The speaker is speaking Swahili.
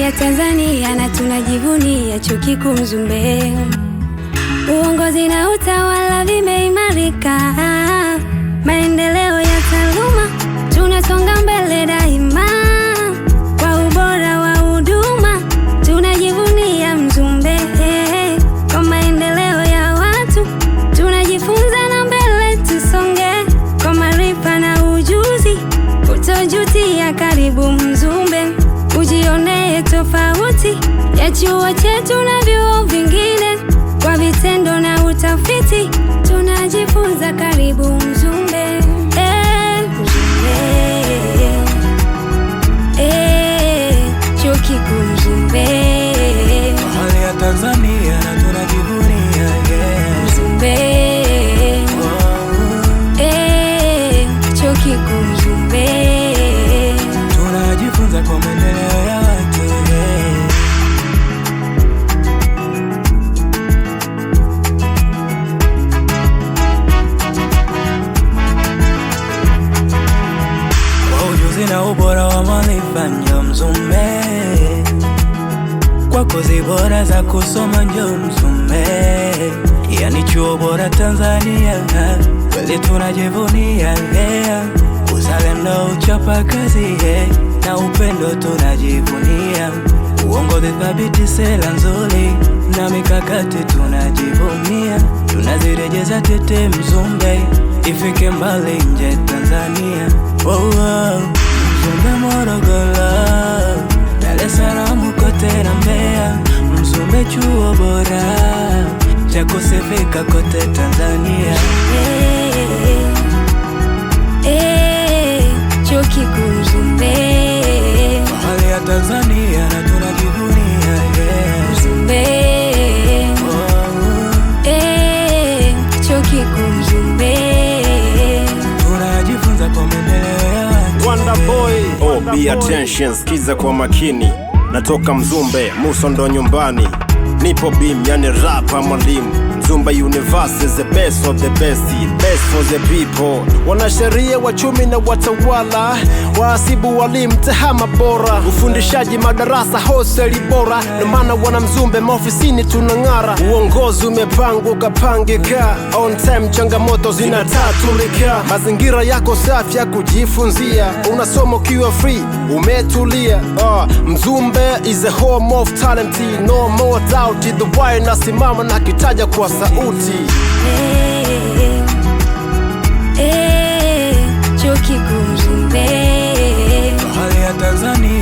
ya Tanzania na tunajivunia chuo kikuu Mzumbe. Uongozi na utawala vimeimarika, maendeleo ya taaluma tunasonga mbele daima. Kwa ubora wa huduma tunajivunia Mzumbe. Kwa maendeleo ya watu tunajifunza na mbele tusonge. Kwa maarifa na ujuzi utojutia, karibu Mzumbe ujionee tofauti ya chuo chetu na vyuo vingine. Kwa vitendo na utafiti tunajifunza, karibu Mzumbe. Mzumbe, chuo kikuu Mzumbe. Fahari ya Tanzania na tunajivunia, Mzumbe, chuo kikuu Mzumbe. Tunajifunza kwa maendeleo ya watu, Kwa ujuzi na ubora wa maarifa njoo Mzumbe. Kwa kozi bora za kusoma njoo Mzumbe. Yani chuo bora Tanzania, kweli tunajivunia, uzalendo, uchapa kazi, na upendo tunajivunia. Uongozi thabiti, sera nzuri na mikakati tunajivunia. Tunazirejeza tete Mzumbe, ifike mbali nje Tanzania. Mzumbe, Morogoro, Dar es Salaam, kote na Mbeya. Mzumbe chuo bora cha kusifika kote Tanzania. Chuo kikuu Mzumbe. Fahari ya Tanzania na tunajivunia, Mzumbe, chuo kikuu Mzumbe. Tunajifunza kwa maendeleo ya watu. Wonder Boy. Be attention, skiza kwa makini. Natoka Mzumbe, Muso ndo nyumbani. Nipo beam, yani rapa mwalimu. Mzumbe Universe is the best of the best, best for the people. Wanasheria, wachumi na watawala, wahasibu, walimu, tehama bora, ufundishaji madarasa, hosteli bora. Ndo maana wana Mzumbe maofisini tunang'ara. Uongozi umepangwa ukapangika, on time, changamoto zinatatulika. Mazingira yako safi ya kujifunzia, unasoma ukiwa free, umetulia. Mzumbe is the home of talent, no more doubt. The why nasimama na kitaja kwa sauti. Chuo kikuu Mzumbe. Fahari ya Tanzania